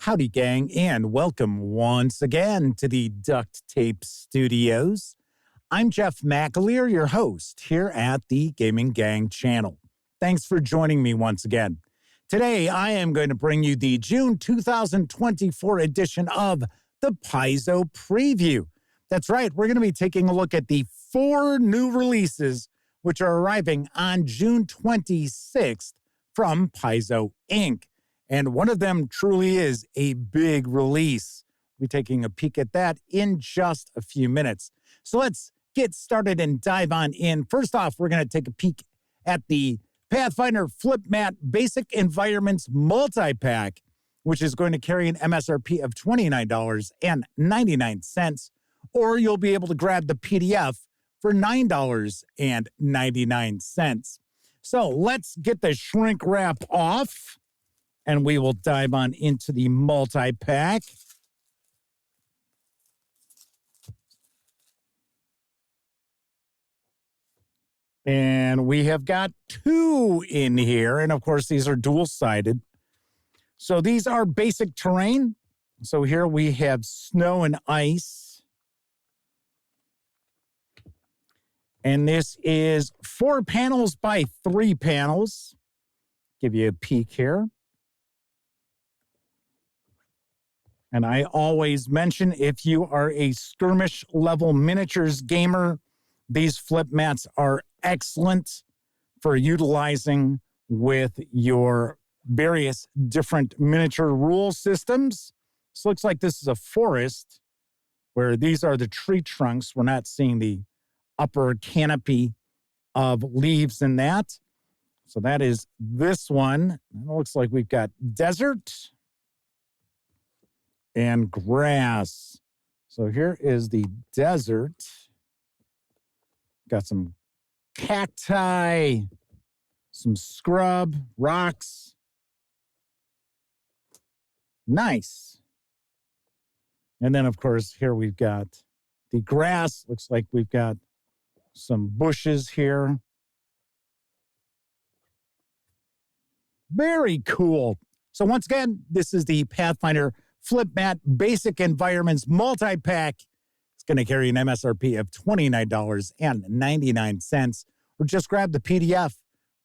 Howdy, gang, and welcome once again to the Duct Tape Studios. I'm Jeff McAleer, your host here at the Gaming Gang channel. Thanks for joining me once again. Today, I am going to bring you the June 2024 edition of the Paizo Preview. That's right, we're going to be taking a look at the 4 new releases which are arriving on June 26th from Paizo Inc. And one of them truly is a big release. We'll be taking a peek at that in just a few minutes. So let's get started and dive on in. First off, we're going to take a peek at the Pathfinder Flip-Mat Basic Environments Multipack, which is going to carry an MSRP of $29.99, or you'll be able to grab the PDF for $9.99. So let's get the shrink wrap off, and we will dive on into the multi-pack. And we have got 2 in here, and of course these are dual-sided. So these are basic terrain. So here we have snow and ice. And this is 4 panels by 3 panels. Give you a peek here. And I always mention, if you are a skirmish level miniatures gamer, these flip mats are excellent for utilizing with your various different miniature rule systems. This looks like this is a forest where these are the tree trunks. We're not seeing the upper canopy of leaves in that. So that is this one. It looks like we've got desert and grass. So here is the desert. Got some cacti, some scrub, rocks. Nice. And then, of course, here we've got the grass. Looks like we've got some bushes here. Very cool. So once again, this is the Pathfinder Flip-Mat Basic Environments Multi-Pack. It's going to carry an MSRP of $29.99, or just grab the PDF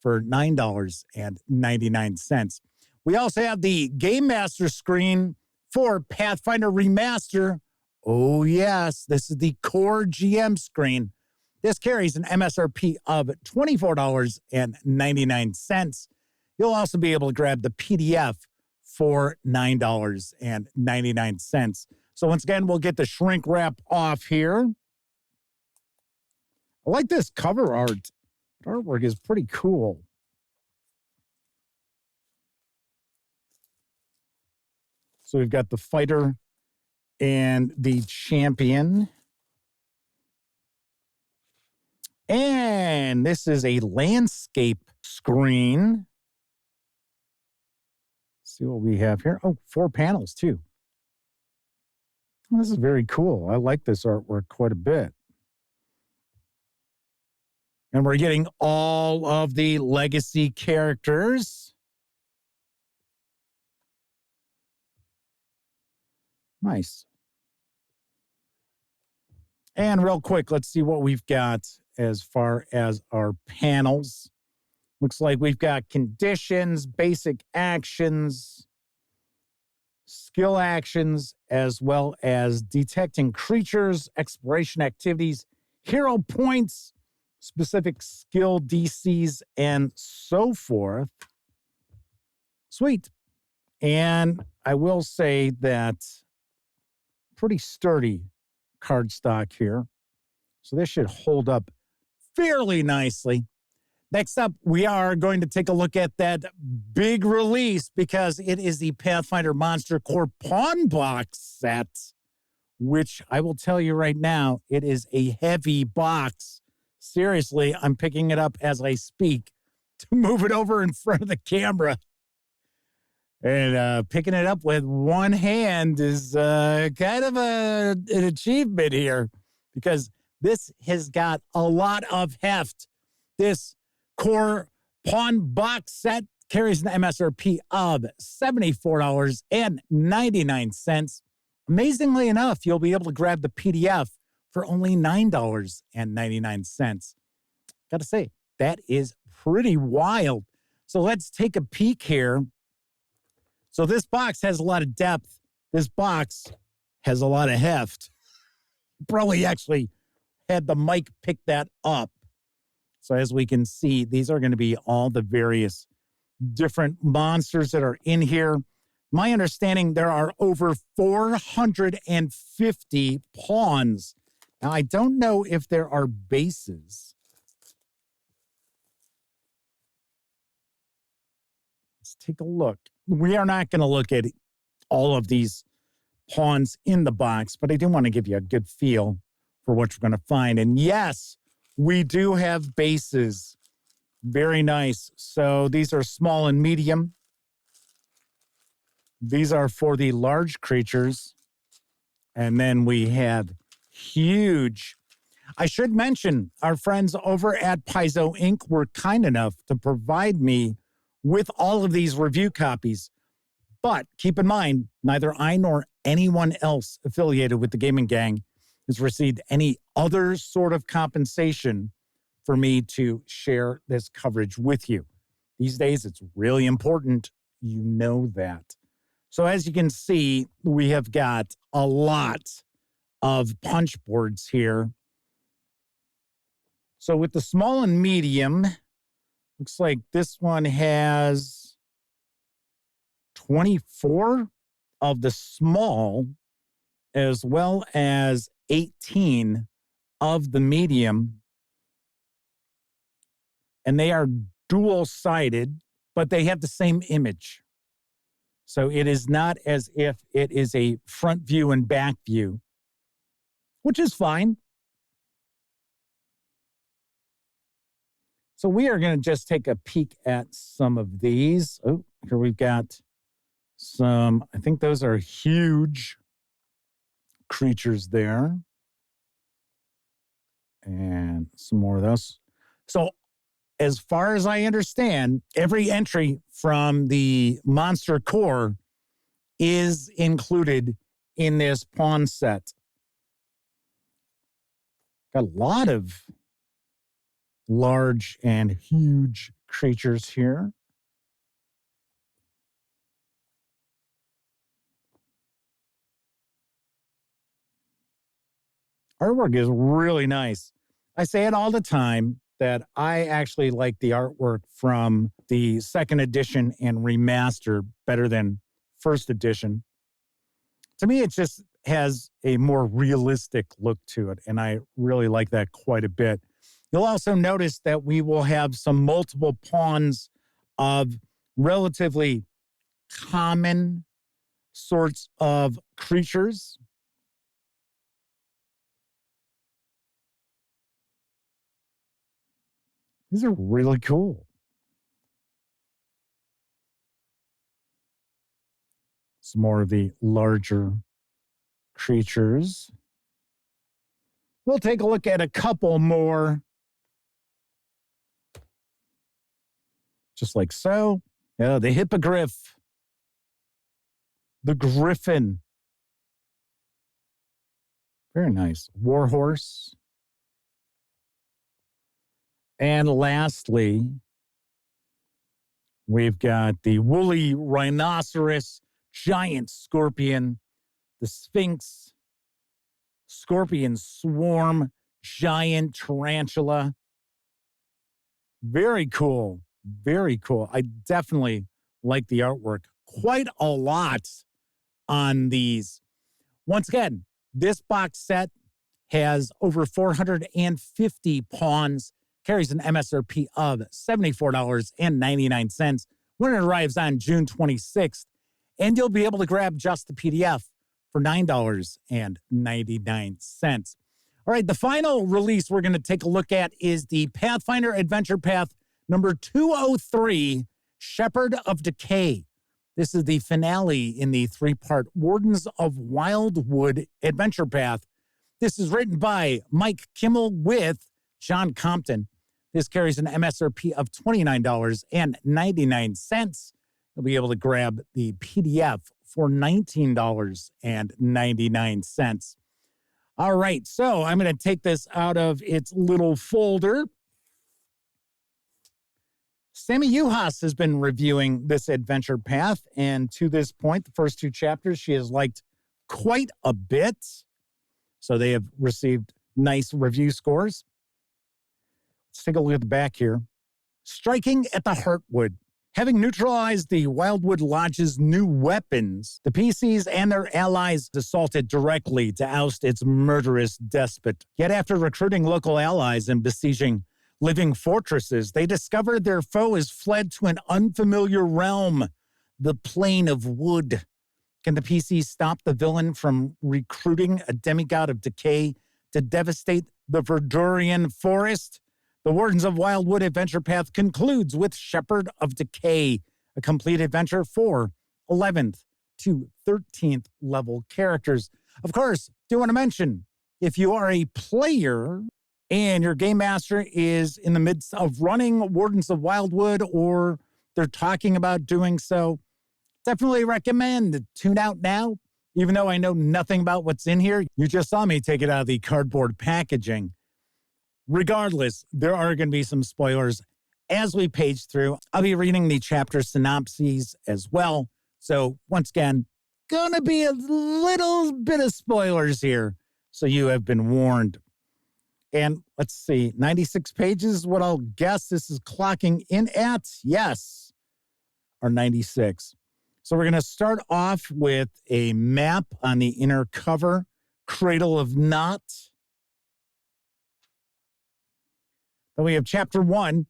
for $9.99. We also have the Game Master screen for Pathfinder Remaster. Oh yes, this is the Core GM Screen. This carries an MSRP of $24.99. You'll also be able to grab the PDF for $9.99. So once again, we'll get the shrink wrap off here. I like this cover art. The artwork is pretty cool. So we've got the fighter and the champion. And this is a landscape screen. See what we have here. Oh, 4 panels too. This is very cool. I like this artwork quite a bit. And we're getting all of the legacy characters. Nice. And real quick, let's see what we've got as far as our panels. Looks like we've got conditions, basic actions, skill actions, as well as detecting creatures, exploration activities, hero points, specific skill DCs, and so forth. Sweet. And I will say that pretty sturdy cardstock here. So this should hold up fairly nicely. Next up, we are going to take a look at that big release, because it is the Pathfinder Monster Core Pawn Box set, which I will tell you right now, it is a heavy box. Seriously, I'm picking it up as I speak to move it over in front of the camera. And picking it up with one hand is kind of an achievement here, because this has got a lot of heft. This Core Pawn Box set carries an MSRP of $74.99. Amazingly enough, you'll be able to grab the PDF for only $9.99. Got to say, that is pretty wild. So let's take a peek here. So this box has a lot of depth. This box has a lot of heft. Probably actually had the mic pick that up. So as we can see, these are going to be all the various different monsters that are in here. My understanding, there are over 450 pawns. Now, I don't know if there are bases. Let's take a look. We are not going to look at all of these pawns in the box, but I do want to give you a good feel for what you're going to find. And yes, we do have bases. Very nice. So these are small and medium. These are for the large creatures. And then we have huge. I should mention our friends over at Paizo Inc. were kind enough to provide me with all of these review copies. But keep in mind, neither I nor anyone else affiliated with the Gaming Gang has received any other sort of compensation for me to share this coverage with you. These days, it's really important you know that. So as you can see, we have got a lot of punch boards here. So with the small and medium, looks like this one has 24 of the small, as well as 18 of the medium. And they are dual-sided, but they have the same image. So it is not as if it is a front view and back view, which is fine. So we are going to just take a peek at some of these. Oh, here we've got some, I think those are huge creatures there. And some more of those. So as far as I understand, every entry from the Monster Core is included in this pawn set. Got a lot of large and huge creatures here. Artwork is really nice. I say it all the time that I actually like the artwork from the second edition and remaster better than first edition. To me, it just has a more realistic look to it, and I really like that quite a bit. You'll also notice that we will have some multiple pawns of relatively common sorts of creatures. These are really cool. Some more of the larger creatures. We'll take a look at a couple more. Just like so. Yeah, the hippogriff. The griffin. Very nice. Warhorse. And lastly, we've got the woolly rhinoceros, giant scorpion, the sphinx, scorpion swarm, giant tarantula. Very cool. Very cool. I definitely like the artwork. Quite a lot on these. Once again, this box set has over 450 pawns. Carries an MSRP of $74.99 when it arrives on June 26th. And you'll be able to grab just the PDF for $9.99. All right, the final release we're going to take a look at is the Pathfinder Adventure Path number 203, Shepherd of Decay. This is the finale in the three-part Wardens of Wildwood Adventure Path. This is written by Mike Kimmel with John Compton. This carries an MSRP of $29.99. You'll be able to grab the PDF for $19.99. All right, so I'm going to take this out of its little folder. Sammy Uhas has been reviewing this adventure path, and to this point, the first 2 chapters she has liked quite a bit. So they have received nice review scores. Let's take a look at the back here. Striking at the Heartwood. Having neutralized the Wildwood Lodge's new weapons, the PCs and their allies assaulted directly to oust its murderous despot. Yet after recruiting local allies and besieging living fortresses, they discovered their foe has fled to an unfamiliar realm, the Plane of Wood. Can the PCs stop the villain from recruiting a demigod of decay to devastate the Verdurian forest? The Wardens of Wildwood adventure path concludes with Shepherd of Decay, a complete adventure for 11th to 13th level characters. Of course, do want to mention, if you are a player and your game master is in the midst of running Wardens of Wildwood, or they're talking about doing so, definitely recommend to tune out now. Even though I know nothing about what's in here, you just saw me take it out of the cardboard packaging. Regardless, there are going to be some spoilers as we page through. I'll be reading the chapter synopses as well. So once again, going to be a little bit of spoilers here. So you have been warned. And let's see, 96 pages is what I'll guess this is clocking in at. Yes, or 96. So we're going to start off with a map on the inner cover, Cradle of Knot. Then we have Chapter 1,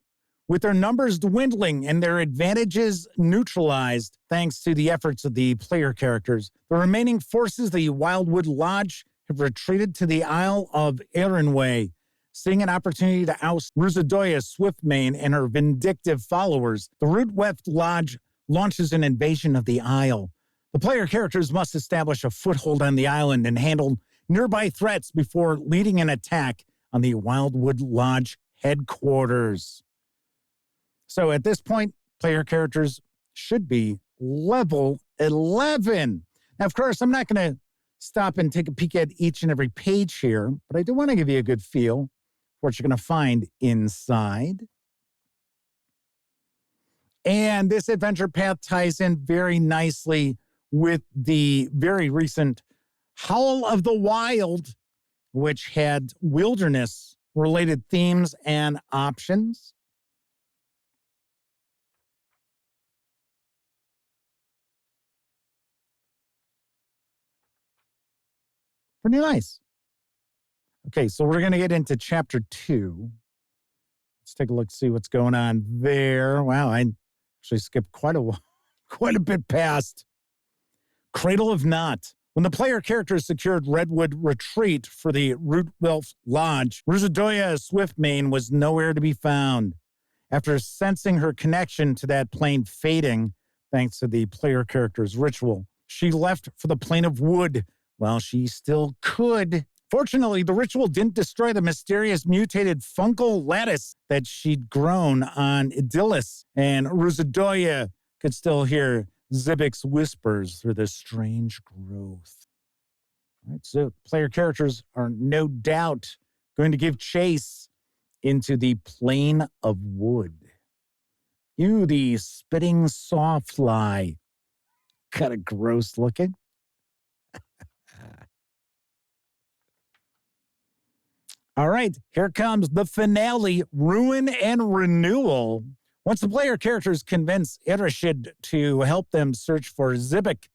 with their numbers dwindling and their advantages neutralized thanks to the efforts of the player characters. The remaining forces of the Wildwood Lodge have retreated to the Isle of Erinway, seeing an opportunity to oust Ruzadoya Swiftmane and her vindictive followers. The Rootweft Lodge launches an invasion of the Isle. The player characters must establish a foothold on the island and handle nearby threats before leading an attack on the Wildwood Lodge headquarters. So at this point, player characters should be level 11. Now, of course, I'm not going to stop and take a peek at each and every page here, but I do want to give you a good feel for what you're going to find inside. And this adventure path ties in very nicely with the very recent Howl of the Wild, which had wilderness-related themes and options. Pretty nice. Okay, so we're going to get into Chapter 2. Let's take a look, see what's going on there. Wow, I actually skipped quite a bit past. Cradle of Knot. When the player characters secured Redwood Retreat for the Rootwelf Lodge, Ruzadoya Swiftmane was nowhere to be found. After sensing her connection to that plane fading, thanks to the player character's ritual, she left for the Plane of Wood while she still could. Fortunately, the ritual didn't destroy the mysterious mutated fungal lattice that she'd grown on Idyllis, and Ruzadoya could still hear Zibik's whispers through this strange growth. All right, so player characters are no doubt going to give chase into the Plane of Wood. Ew, the spitting sawfly. Kind of gross looking. All right, here comes the finale, Ruin and Renewal. Once the player characters convince Irashid to help them search for Zibik,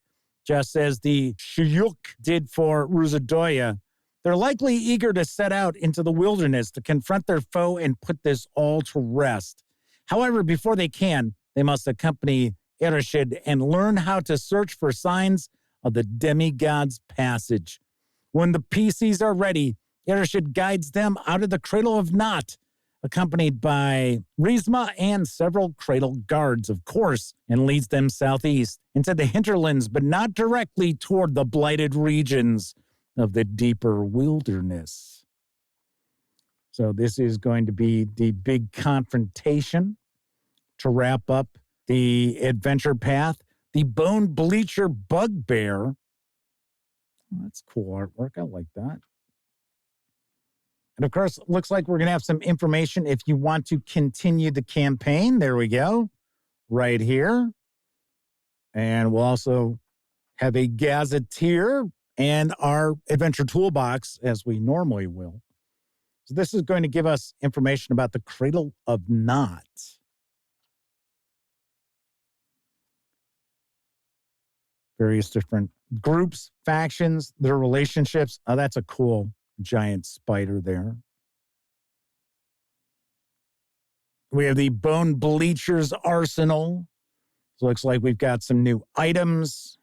just as the Shuyuk did for Ruzadoya, they're likely eager to set out into the wilderness to confront their foe and put this all to rest. However, before they can, they must accompany Irashid and learn how to search for signs of the demigod's passage. When the PCs are ready, Irashid guides them out of the Cradle of Knot, accompanied by Rizma and several cradle guards, of course, and leads them southeast into the hinterlands, but not directly toward the blighted regions of the deeper wilderness. So this is going to be the big confrontation to wrap up the adventure path. The Bone Bleacher Bugbear. Oh, that's cool artwork. I like that. And of course, it looks like we're going to have some information if you want to continue the campaign. There we go. Right here. And we'll also have a gazetteer and our adventure toolbox as we normally will. So this is going to give us information about the Cradle of Knot. Various different groups, factions, their relationships. Oh, that's a cool giant spider there. We have the Bone Bleacher's Arsenal. So it looks like we've got some new items.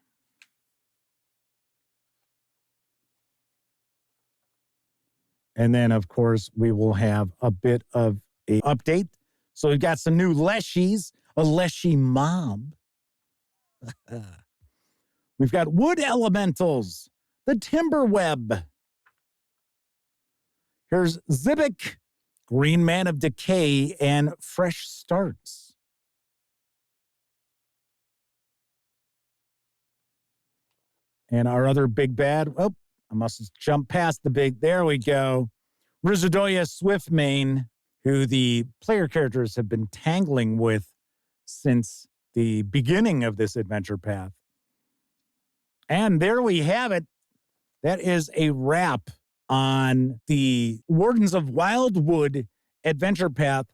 And then, of course, we will have a bit of an update. So we've got some new leshies, a leshy mob. We've got wood elementals, the timber web. Here's Zibik, Green Man of Decay, and Fresh Starts. And our other big bad, oh, I must jump past the big, there we go. Rizadoya Swiftmane, who the player characters have been tangling with since the beginning of this adventure path. And there we have it. That is a wrap on the Wardens of Wildwood adventure path.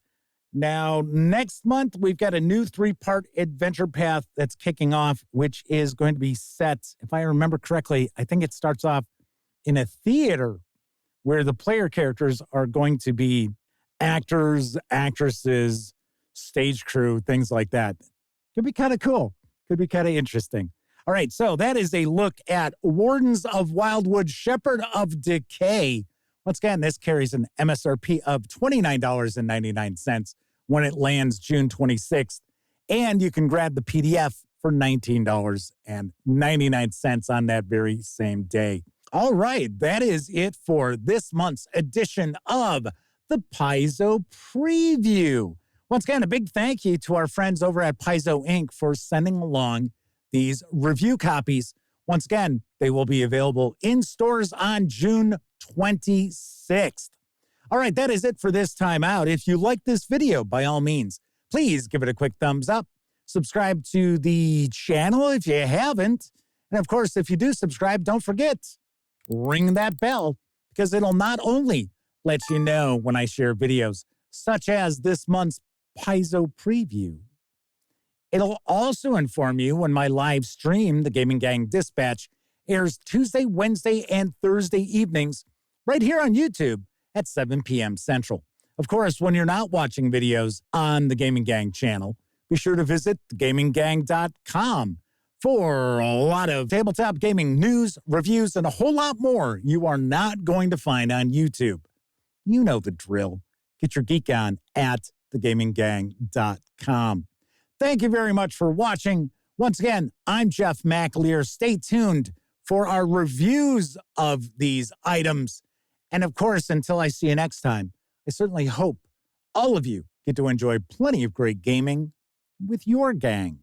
Now, next month, we've got a new 3-part adventure path that's kicking off, which is going to be set, if I remember correctly, I think it starts off in a theater where the player characters are going to be actors, actresses, stage crew, things like that. Could be kind of cool. Could be kind of interesting. All right, so that is a look at Wardens of Wildwood, Shepherd of Decay. Once again, this carries an MSRP of $29.99 when it lands June 26th. And you can grab the PDF for $19.99 on that very same day. All right, that is it for this month's edition of the Paizo Preview. Once again, a big thank you to our friends over at Paizo Inc. for sending along these review copies. Once again, they will be available in stores on June 26th. All right, that is it for this time out. If you like this video, by all means, please give it a quick thumbs up. Subscribe to the channel if you haven't. And of course, if you do subscribe, don't forget, ring that bell, because it'll not only let you know when I share videos, such as this month's Paizo Preview, it'll also inform you when my live stream, the Gaming Gang Dispatch, airs Tuesday, Wednesday, and Thursday evenings right here on YouTube at 7 p.m. Central. Of course, when you're not watching videos on the Gaming Gang channel, be sure to visit thegaminggang.com for a lot of tabletop gaming news, reviews, and a whole lot more you are not going to find on YouTube. You know the drill. Get your geek on at thegaminggang.com. Thank you very much for watching. Once again, I'm Jeff McAleer. Stay tuned for our reviews of these items. And of course, until I see you next time, I certainly hope all of you get to enjoy plenty of great gaming with your gang.